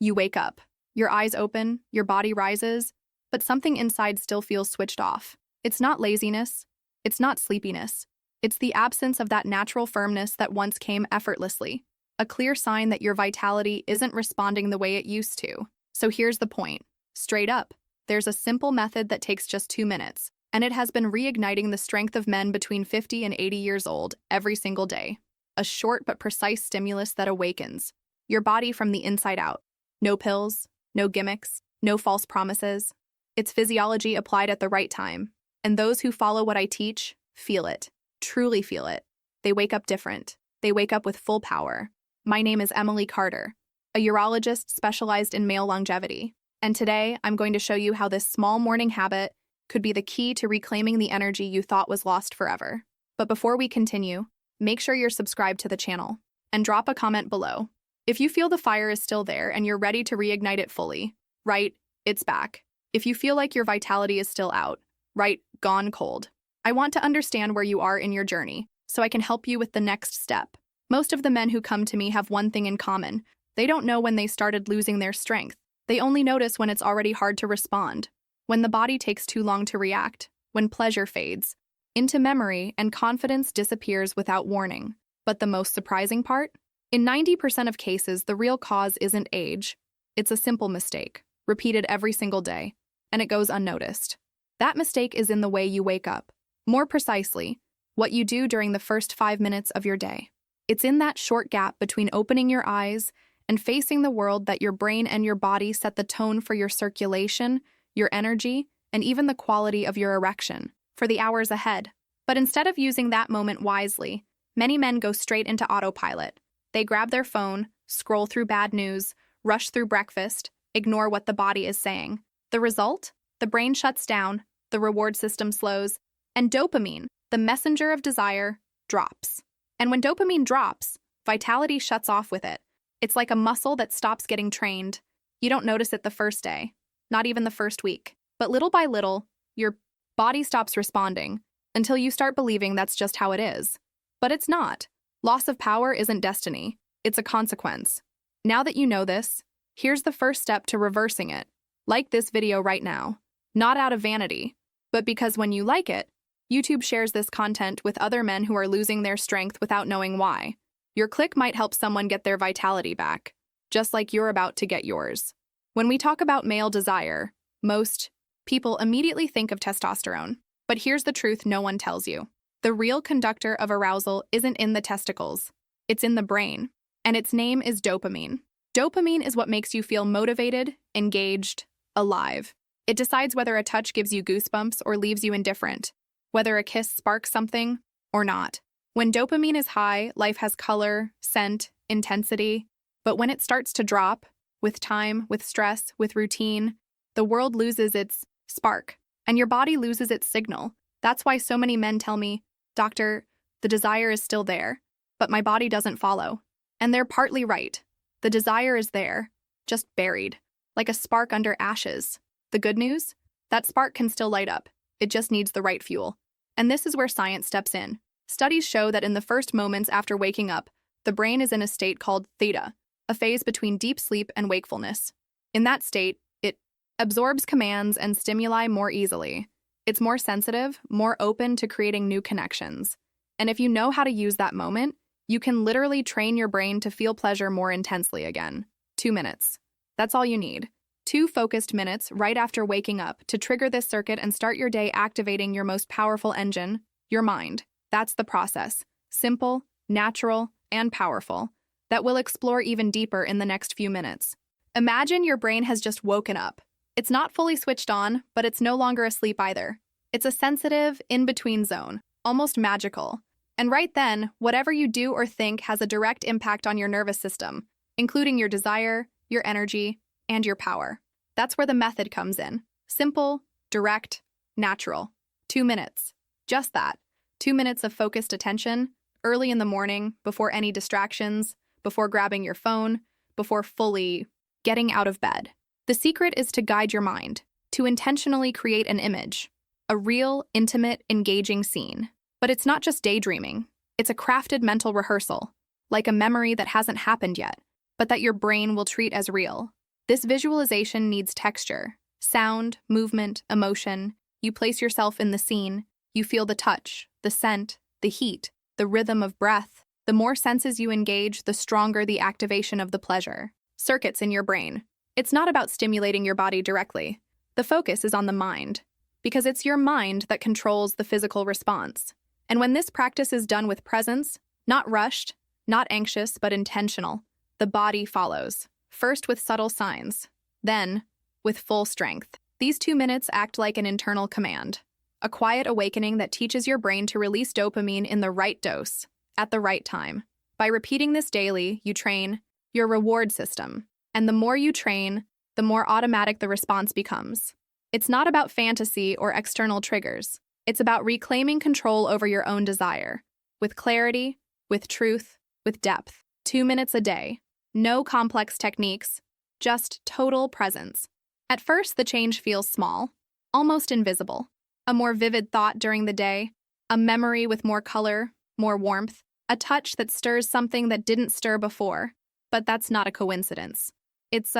You wake up. Your eyes open, your body rises, but something inside still feels switched off. It's not laziness. It's not sleepiness. It's the absence of that natural firmness that once came effortlessly. A clear sign that your vitality isn't responding the way it used to. So here's the point. Straight up, there's a simple method that takes just 2 minutes, and it has been reigniting the strength of men between 50 and 80 years old every single day. A short but precise stimulus that awakens your body from the inside out. No pills, no gimmicks, no false promises. It's physiology applied at the right time. And those who follow what I teach feel it, truly feel it. They wake up different. They wake up with full power. My name is Emily Carter, a urologist specialized in male longevity. And today, I'm going to show you how this small morning habit could be the key to reclaiming the energy you thought was lost forever. But before we continue, make sure you're subscribed to the channel and drop a comment below. If you feel the fire is still there and you're ready to reignite it fully, write, "It's back." If you feel like your vitality is still out, write, "Gone cold." I want to understand where you are in your journey, so I can help you with the next step. Most of the men who come to me have one thing in common. They don't know when they started losing their strength. They only notice when it's already hard to respond, when the body takes too long to react, when pleasure fades into memory and confidence disappears without warning. But the most surprising part? In 90% of cases, the real cause isn't age. It's a simple mistake, repeated every single day, and it goes unnoticed. That mistake is in the way you wake up. More precisely, what you do during the first 5 minutes of your day. It's in that short gap between opening your eyes and facing the world that your brain and your body set the tone for your circulation, your energy, and even the quality of your erection for the hours ahead. But instead of using that moment wisely, many men go straight into autopilot. They grab their phone, scroll through bad news, rush through breakfast, ignore what the body is saying. The result? The brain shuts down, the reward system slows, and dopamine, the messenger of desire, drops. And when dopamine drops, vitality shuts off with it. It's like a muscle that stops getting trained. You don't notice it the first day, not even the first week. But little by little, your body stops responding until you start believing that's just how it is. But it's not. Loss of power isn't destiny. It's a consequence. Now that you know this, here's the first step to reversing it. Like this video right now. Not out of vanity, but because when you like it, YouTube shares this content with other men who are losing their strength without knowing why. Your click might help someone get their vitality back, just like you're about to get yours. When we talk about male desire, most people immediately think of testosterone. But here's the truth no one tells you. The real conductor of arousal isn't in the testicles. It's in the brain. And its name is dopamine. Dopamine is what makes you feel motivated, engaged, alive. It decides whether a touch gives you goosebumps or leaves you indifferent, whether a kiss sparks something or not. When dopamine is high, life has color, scent, intensity. But when it starts to drop, with time, with stress, with routine, the world loses its spark, and your body loses its signal. That's why so many men tell me, "Doctor, the desire is still there, but my body doesn't follow." And they're partly right. The desire is there, just buried, like a spark under ashes. The good news? That spark can still light up. It just needs the right fuel. And this is where science steps in. Studies show that in the first moments after waking up, the brain is in a state called theta, a phase between deep sleep and wakefulness. In that state, it absorbs commands and stimuli more easily. It's more sensitive, more open to creating new connections. And if you know how to use that moment, you can literally train your brain to feel pleasure more intensely again. 2 minutes. That's all you need. 2 focused minutes right after waking up to trigger this circuit and start your day activating your most powerful engine, your mind. That's the process. Simple, natural, and powerful. That we'll explore even deeper in the next few minutes. Imagine your brain has just woken up. It's not fully switched on, but it's no longer asleep either. It's a sensitive, in-between zone, almost magical. And right then, whatever you do or think has a direct impact on your nervous system, including your desire, your energy, and your power. That's where the method comes in. Simple, direct, natural. 2 minutes. Just that. 2 minutes of focused attention, early in the morning, before any distractions, before grabbing your phone, before fully getting out of bed. The secret is to guide your mind, to intentionally create an image, a real, intimate, engaging scene. But it's not just daydreaming. It's a crafted mental rehearsal, like a memory that hasn't happened yet, but that your brain will treat as real. This visualization needs texture, sound, movement, emotion. You place yourself in the scene. You feel the touch, the scent, the heat, the rhythm of breath. The more senses you engage, the stronger the activation of the pleasure. Circuits in your brain. It's not about stimulating your body directly. The focus is on the mind, because it's your mind that controls the physical response. And when this practice is done with presence, not rushed, not anxious, but intentional, the body follows, first with subtle signs, then with full strength. These 2 minutes act like an internal command, a quiet awakening that teaches your brain to release dopamine in the right dose, at the right time. By repeating this daily, you train your reward system. And the more you train, the more automatic the response becomes. It's not about fantasy or external triggers. It's about reclaiming control over your own desire, with clarity, with truth, with depth. 2 minutes a day. No complex techniques, just total presence. At first, the change feels small, almost invisible. A more vivid thought during the day, a memory with more color, more warmth, a touch that stirs something that didn't stir before. But that's not a coincidence. It's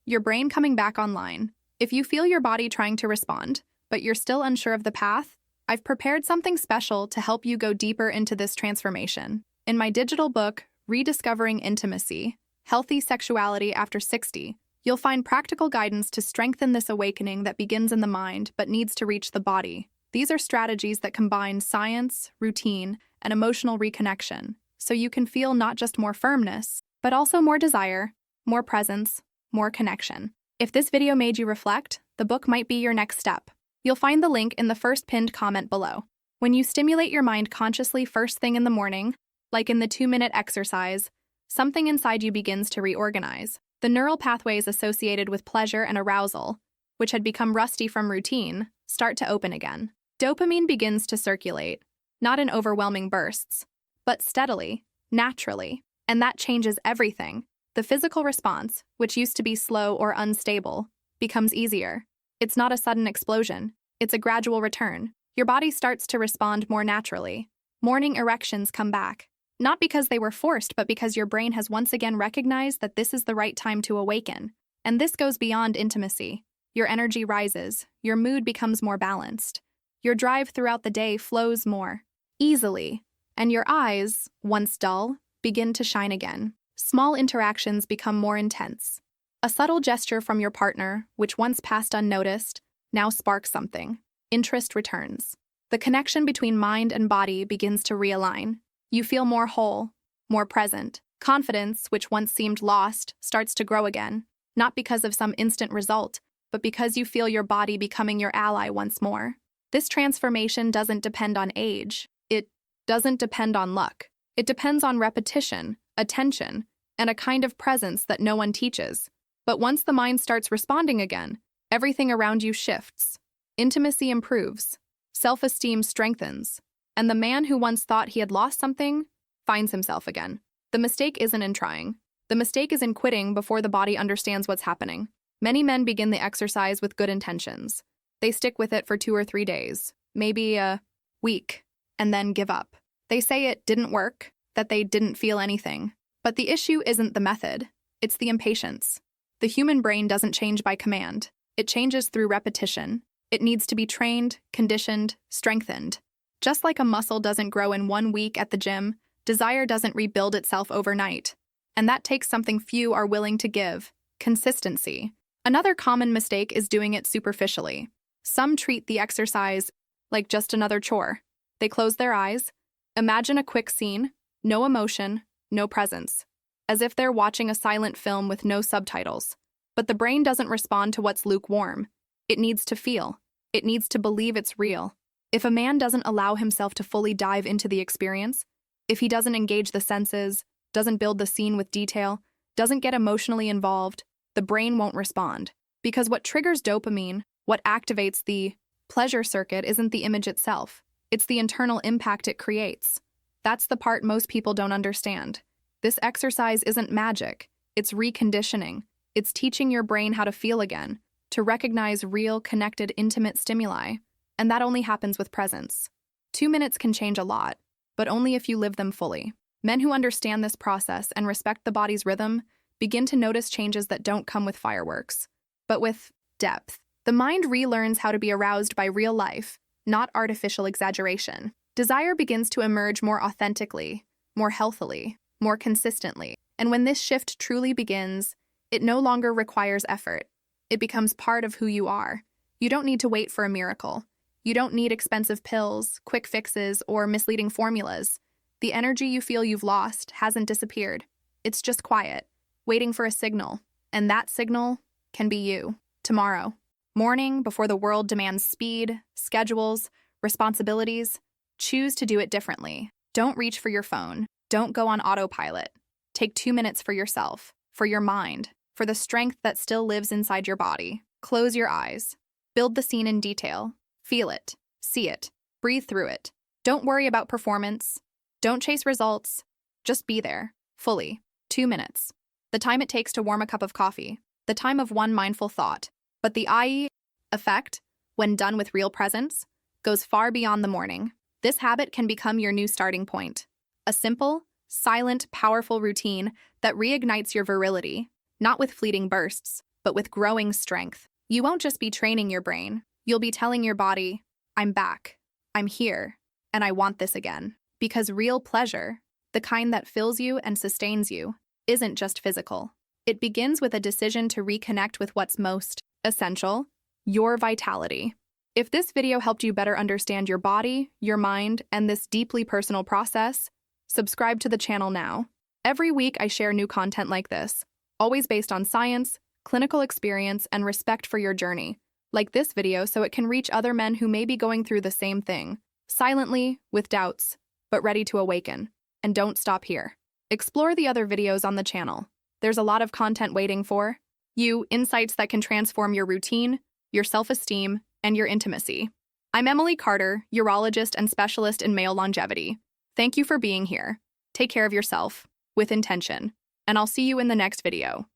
your brain coming back online. If you feel your body trying to respond, but you're still unsure of the path, I've prepared something special to help you go deeper into this transformation. In my digital book, Rediscovering Intimacy, Healthy Sexuality After 60, you'll find practical guidance to strengthen this awakening that begins in the mind but needs to reach the body. These are strategies that combine science, routine, and emotional reconnection, so you can feel not just more firmness, but also more desire, more presence, more connection. If this video made you reflect, the book might be your next step. You'll find the link in the first pinned comment below. When you stimulate your mind consciously first thing in the morning, like in the 2-minute exercise, something inside you begins to reorganize. The neural pathways associated with pleasure and arousal, which had become rusty from routine, start to open again. Dopamine begins to circulate, not in overwhelming bursts, but steadily, naturally, and that changes everything. The physical response, which used to be slow or unstable, becomes easier. It's not a sudden explosion, it's a gradual return. Your body starts to respond more naturally. Morning erections come back, not because they were forced, but because your brain has once again recognized that this is the right time to awaken. And this goes beyond intimacy. Your energy rises, your mood becomes more balanced. Your drive throughout the day flows more easily, and your eyes, once dull, begin to shine again. Small interactions become more intense. A subtle gesture from your partner, which once passed unnoticed, now sparks something. Interest returns. The connection between mind and body begins to realign. You feel more whole, more present. Confidence, which once seemed lost, starts to grow again, not because of some instant result, but because you feel your body becoming your ally once more. This transformation doesn't depend on age. It doesn't depend on luck. It depends on repetition, attention, and a kind of presence that no one teaches. But once the mind starts responding again, everything around you shifts. Intimacy improves, self-esteem strengthens, and the man who once thought he had lost something finds himself again. The mistake isn't in trying. The mistake is in quitting before the body understands what's happening. Many men begin the exercise with good intentions. They stick with it for 2 or 3 days, maybe a week, and then give up. They say it didn't work, that they didn't feel anything. But the issue isn't the method, it's the impatience. The human brain doesn't change by command. It changes through repetition. It needs to be trained, conditioned, strengthened. Just like a muscle doesn't grow in 1 week at the gym, desire doesn't rebuild itself overnight. And that takes something few are willing to give: consistency. Another common mistake is doing it superficially. Some treat the exercise like just another chore. They close their eyes, imagine a quick scene, no emotion, no presence, as if they're watching a silent film with no subtitles. But the brain doesn't respond to what's lukewarm. It needs to feel. It needs to believe it's real. If a man doesn't allow himself to fully dive into the experience, if he doesn't engage the senses, doesn't build the scene with detail, doesn't get emotionally involved, the brain won't respond. Because what triggers dopamine, what activates the pleasure circuit, isn't the image itself. It's the internal impact it creates. That's the part most people don't understand. This exercise isn't magic. It's reconditioning. It's teaching your brain how to feel again, to recognize real, connected, intimate stimuli. And that only happens with presence. 2 minutes can change a lot, but only if you live them fully. Men who understand this process and respect the body's rhythm Begin to notice changes that don't come with fireworks, but with depth. The mind relearns how to be aroused by real life, not artificial exaggeration. Desire begins to emerge more authentically, more healthily, more consistently. And when this shift truly begins, it no longer requires effort. It becomes part of who you are. You don't need to wait for a miracle. You don't need expensive pills, quick fixes, or misleading formulas. The energy you feel you've lost hasn't disappeared. It's just quiet, waiting for a signal. And that signal can be you. Tomorrow. Morning, before the world demands speed, schedules, responsibilities, choose to do it differently. Don't reach for your phone. Don't go on autopilot. Take 2 minutes for yourself, for your mind, for the strength that still lives inside your body. Close your eyes. Build the scene in detail. Feel it. See it. Breathe through it. Don't worry about performance. Don't chase results. Just be there, fully. 2 minutes. The time it takes to warm a cup of coffee. The time of one mindful thought. But the IE effect, when done with real presence, goes far beyond the morning. This habit can become your new starting point. A simple, silent, powerful routine that reignites your virility, not with fleeting bursts, but with growing strength. You won't just be training your brain. You'll be telling your body, I'm back, I'm here, and I want this again. Because real pleasure, the kind that fills you and sustains you, isn't just physical. It begins with a decision to reconnect with what's most essential, your vitality. If this video helped you better understand your body, your mind, and this deeply personal process, subscribe to the channel now. Every week I share new content like this, always based on science, clinical experience, and respect for your journey, like this video so it can reach other men who may be going through the same thing, silently, with doubts, but ready to awaken. And don't stop here. Explore the other videos on the channel. There's a lot of content waiting for you, insights that can transform your routine, your self-esteem, and your intimacy. I'm Emily Carter, urologist and specialist in male longevity. Thank you for being here. Take care of yourself, with intention, and I'll see you in the next video.